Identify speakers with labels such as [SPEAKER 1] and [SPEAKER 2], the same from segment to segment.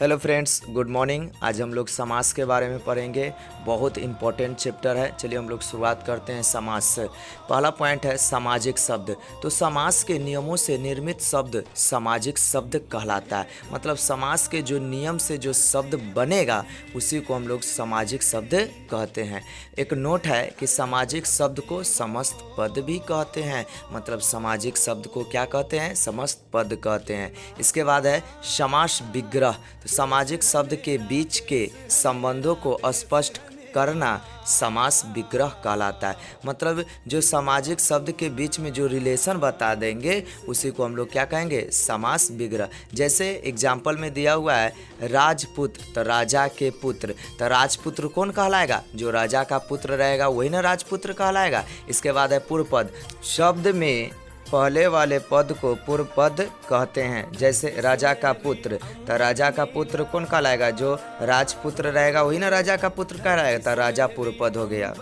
[SPEAKER 1] Hello friends, good morning. आज हम लोग समास के बारे में पढ़ेंगे। बहुत इंपॉर्टेंट चैप्टर है। चलिए हम लोग शुरुआत करते हैं समास से। पहला पॉइंट है सामाजिक शब्द। तो समास के नियमों से निर्मित शब्द सामाजिक शब्द कहलाता है। मतलब समास के जो नियम से जो शब्द बनेगा उसी को हम लोग सामाजिक शब्द कहते हैं। एक नोट है कि सामाजिक शब्द को समस्त पद भी कहते हैं। मतलब सामाजिक शब्द को क्या कहते हैं? समस्त पद कहते हैं। इसके बाद है समास विग्रह। तो सामाजिक शब्द के बीच के संबंधों को स्पष्ट करना समास विग्रह कहलाता है। मतलब जो सामाजिक शब्द के बीच में जो रिलेशन बता देंगे उसी को हम लोग क्या कहेंगे? समास विग्रह। जैसे एग्जाम्पल में दिया हुआ है राजपुत्र, तो राजा के पुत्र, तो राजपुत्र कौन कहलाएगा? जो राजा का पुत्र रहेगा वही ना राजपुत्र कहलाएगा। इसके बाद है पूर्व पद। शब्द में पहले वाले पद को पूर्व पद कहते हैं। जैसे राजा का पुत्र, तो राजा का पुत्र कौन कहलाएगा? जो राजपुत्र रहेगा वही ना राजा का पुत्र कहलाएगा, तो राजा पूर्व पद हो गया।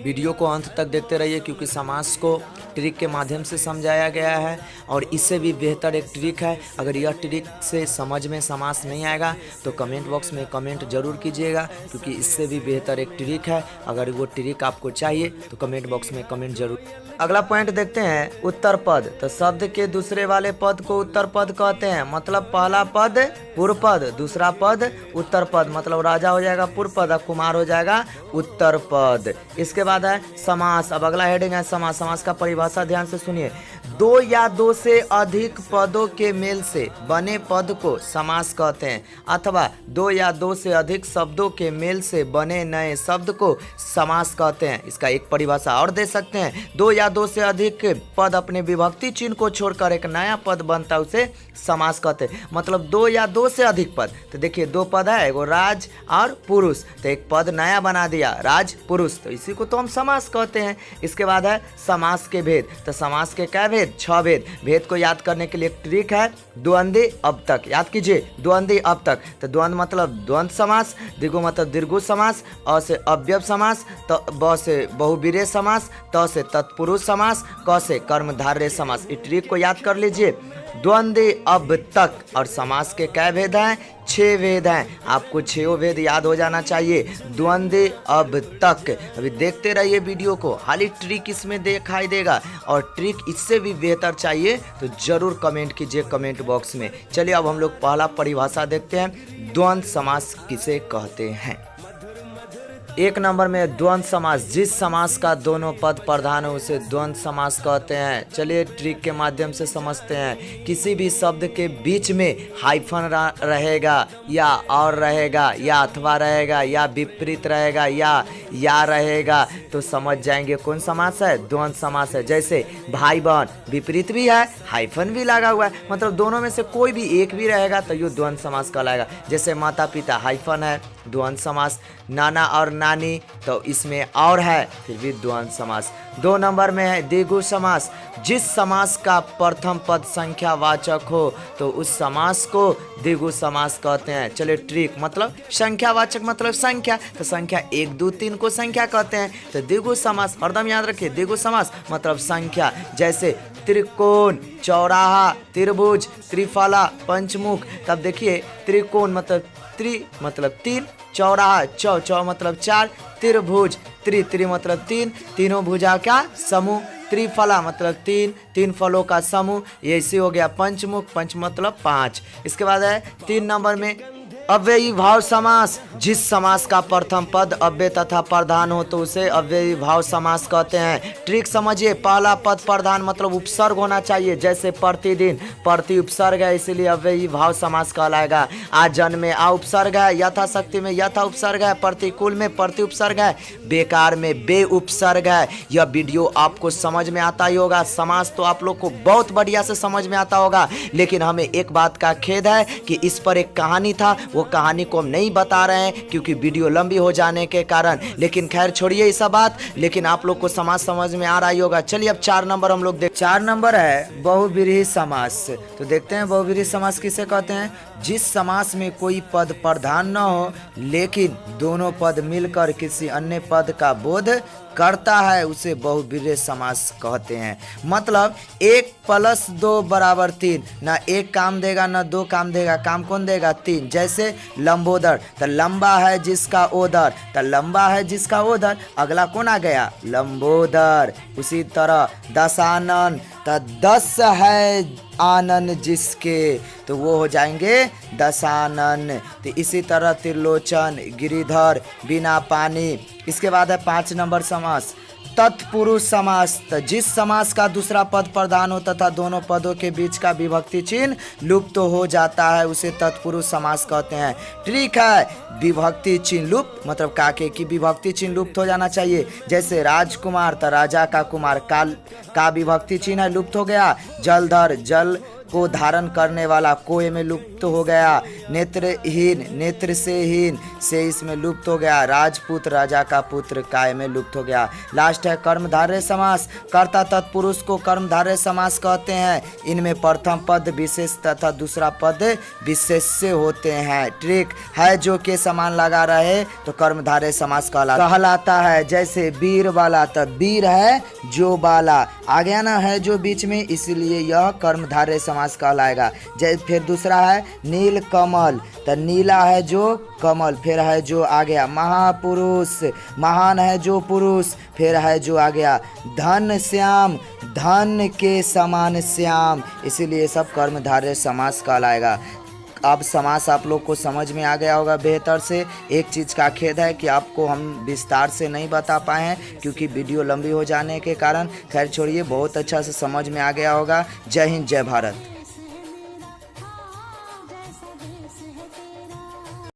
[SPEAKER 1] वीडियो को अंत तक देखते रहिए क्योंकि समास को ट्रिक के माध्यम से समझाया गया है और इससे भी बेहतर एक ट्रिक है। अगर यह ट्रिक से समझ में समास नहीं आएगा तो कमेंट बॉक्स में कमेंट जरूर कीजिएगा, क्योंकि इससे भी बेहतर एक ट्रिक है। अगर वो ट्रिक आपको चाहिए तो कमेंट बॉक्स में कमेंट जरूर। अगला पॉइंट देखते हैं उत्तर पद। तो शब्द के दूसरे वाले पद को उत्तर पद कहते हैं। मतलब पहला पद पूर्व पद, दूसरा पद उत्तर पद। मतलब राजा हो जाएगा पूर्व पद और कुमार हो जाएगा उत्तर पद। इसके बाद है समास। अब अगला हेडिंग है समास। समास का परिभाषा ध्यान से सुनिए। दो या दो से अधिक पदों के मेल से बने पद को समास कहते हैं, अथवा दो या दो से अधिक शब्दों के मेल से बने नए शब्द को समास कहते हैं। इसका एक परिभाषा और दे सकते हैं। दो या दो से अधिक पद अपने विभक्ति चिन्ह को छोड़कर एक नया पद बनता है उसे समास कहते हैं। मतलब दो या दो से अधिक पद। तो देखिए दो पद है, एगो राज और पुरुष, तो एक पद नया बना दिया राज पुरुष, तो इसी को तो हम समास कहते हैं। इसके बाद है समास के भेद। तो समास के क्या भेद? 6 भेद। भेद को याद करने के लिए एक ट्रिक है द्वंद्वी अब तक। याद कीजिए द्वंद्वी अब तक। तो द्वंद्व मतलब द्वंद्व समास, दीर्घ मतलब दीर्घ समास, अ से अव्यय समास, तो ब से बहुवीर्य समास, त से तत्पुरुष समास, क से कर्मधारय समास। इस ट्रिक को याद कर लीजिए। द्वंद्वी अब तक और समास के क्या भेद हैं? 6 भेद हैं। आपको 6 भेद याद हो जाना चाहिए। द्वंद्वी अब तक। अभी देखते रहिए वीडियो को, हाली ट्रिक इसमें दिखाई देगा और ट्रिक इससे भी बेहतर चाहिए तो जरूर कमेंट कीजिए कमेंट बॉक्स में। चलिए अब हम लोग पहला परिभाषा देखते हैं। द्वंद्व समास किसे कहते हैं? एक नंबर में द्वंद्व समास। जिस समास का दोनों पद प्रधान है उसे द्वंद्व समास कहते हैं। चलिए ट्रिक के माध्यम से समझते हैं। किसी भी शब्द के बीच में हाइफन रहेगा या और रहेगा या अथवा रहेगा या विपरीत रहेगा या रहेगा तो समझ जाएंगे कौन समास है? द्वंद्व समास है। जैसे भाई बहन, विपरीत भी है हाइफन भी लगा हुआ है, मतलब दोनों में से कोई भी एक भी रहेगा तो ये द्वंद्व समास कहलाएगा। जैसे माता पिता हाइफन है, द्वंद्व समास। नाना और नानी, तो इसमें और है फिर भी द्वंद्व समास। 2 नंबर में है द्विगु समास। जिस समास का प्रथम पद संख्यावाचक हो तो उस समास को द्विगु समास कहते हैं। चलिए ट्रिक मतलब संख्यावाचक मतलब संख्या, तो संख्या 1 2 3 को संख्या कहते हैं। तो द्विगु समास हरदम याद रखिए, द्विगु समास मतलब संख्या। जैसे त्रिकोण, चौराहा, त्रिभुज, त्रिफला, पंचमुख। तब देखिए त्रिकोण मतलब त्रि मतलब 3, चौराहा चौ मतलब 4, त्रिभुज त्रि मतलब 3, तीनों भुजा का समूह, त्रिफला मतलब 3 फलों का समूह, ये ऐसे हो गया पंचमुख, पंच मतलब 5। इसके बाद है 3 नंबर में अव्ययी भाव समास। जिस समास का प्रथम पद अव्यय तथा प्रधान हो तो उसे अव्ययी भाव समास कहते हैं। ट्रिक समझिए, पहला पद प्रधान मतलब उपसर्ग होना चाहिए। जैसे प्रतिदिन, प्रति उपसर्ग है इसीलिए अव्ययी भाव समास कहलाएगा। आज जन्म में आ उपसर्ग है, यथाशक्ति में यथा उपसर्ग है, प्रतिकूल में प्रति उपसर्ग है, बेकार में बे उपसर्ग है। यह वीडियो आपको समझ में आता ही होगा। समास तो आप लोग को बहुत बढ़िया से समझ में आता होगा, लेकिन हमें एक बात का खेद है कि इस पर एक कहानी था, वो कहानी को हम नहीं बता रहे हैं क्योंकि वीडियो लंबी हो जाने के कारण। लेकिन खैर छोड़िए ये सब बात, लेकिन आप लोग को समास समझ में आ रहा ही होगा। चलिए अब 4 नंबर हम लोग 4 नंबर है बहुव्रीहि समास। तो देखते हैं बहुव्रीहि समास किसे कहते हैं? जिस समास में कोई पद प्रधान न हो लेकिन दोनों पद मिलकर किसी अन्य पद का बोध करता है उसे बहुब्रीहि समास कहते हैं। मतलब 1+2 = 3, ना 1 काम देगा ना 2 काम देगा, काम कौन देगा? 3। जैसे लंबोदर, तो लंबा है जिसका ओदर, तो लंबा है जिसका ओदर, अगला कौन आ गया? लंबोदर। उसी तरह दशानन, तो 10 है आनन जिसके, तो वो हो जाएंगे दशानन। तो इसी तरह त्रिलोचन, गिरिधर, बिना पानी। इसके बाद है 5 नंबर समास तत्पुरुष समास। तो जिस समास का दूसरा पद प्रधान हो तथा दोनों पदों के बीच का विभक्ति चिन्ह लुप्त हो जाता है उसे तत्पुरुष समास कहते हैं। ठीक है, विभक्ति चिन्ह लुप्त मतलब काके की विभक्ति चिन्ह लुप्त हो जाना चाहिए। जैसे राजकुमार, तो राजा का कुमार का विभक्ति चिन्ह लुप्त हो गया। जलधर, जल को धारण करने वाला कोय में लुप्त हो गया। नेत्रहीन, नेत्र से हीन से इसमें लुप्त हो गया। राजपूत, राजा का पुत्र काय में लुप्त हो गया। लास्ट है कर्मधारय समास। कर्ता तत्पुरुष को कर्मधारय समास कहते हैं। इनमें प्रथम पद विशेष तथा दूसरा पद विशेष्य होते हैं। ट्रिक है जो के समान लगा रहे तो कर्मधारय समास कहलाता है। जैसे वीर वाला, तो वीर है जो बाला, आ गया ना है जो बीच में, इसलिए यह कर्मधारय समास कहलाएगा। जैसे फिर दूसरा है नील कमल, तो नीला है जो कमल, फिर है जो आ गया महापुरुष, महान है जो पुरुष, फिर है जो आ गया धन श्याम, धन के समान श्याम, इसीलिए सब कर्मधारय समास कहलाएगा। अब समास आप लोग को समझ में आ गया होगा बेहतर से। एक चीज़ का खेद है कि आपको हम विस्तार से नहीं बता पाए हैं क्योंकि वीडियो लंबी हो जाने के कारण। खैर छोड़िए, बहुत अच्छा से समझ में आ गया होगा। जय हिंद, जय भारत।